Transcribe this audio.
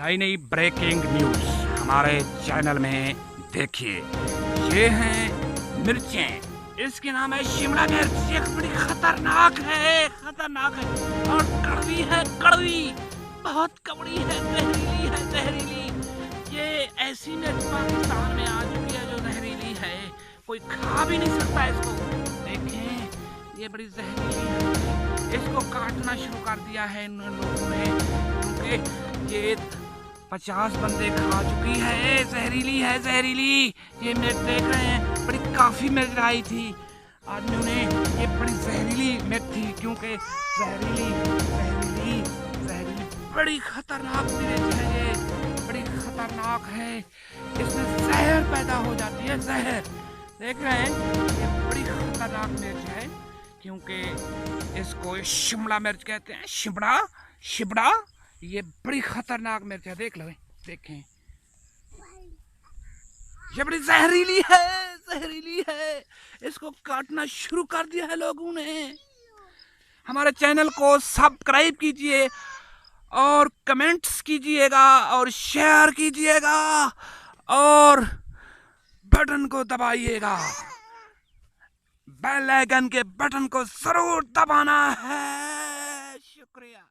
नई नई breaking news हमारे चैनल में देखिए। ये हैं मिर्चें, इसके नाम है शिमला मिर्च। ये बड़ी खतरनाक है और कड़वी है, बहुत कड़वी है, जहरीली। ये ऐसी मिर्च पाकिस्तान में आ चुकी है जो जहरीली है, कोई खा भी नहीं सकता इसको। देखें, ये बड़ी जहरीली है, इसको काटना शुरू कर दिया है इन लोगों ने, क्योंकि ये 50 बंदे खा चुकी है। जहरीली ये मिर्च देख रहे हैं, बड़ी काफी मिर्च आई थी आदमियों ने। ये बड़ी जहरीली मिर्च थी, क्योंकि जहरीली बड़ी खतरनाक मिर्च है। ये बड़ी खतरनाक है, इसमें जहर पैदा हो जाती है, जहर। देख रहे हैं, ये बड़ी खतरनाक मिर्च है, क्योंकि इसको शिमला मिर्च कहते हैं। शिमड़ा ये बड़ी खतरनाक मिर्च है। देख लो, देखें, ये बड़ी जहरीली है। इसको काटना शुरू कर दिया है लोगों ने। हमारे चैनल को सब्सक्राइब कीजिए और कमेंट्स कीजिएगा और शेयर कीजिएगा और बटन को दबाइएगा, बेल आइकन के बटन को जरूर दबाना है। शुक्रिया।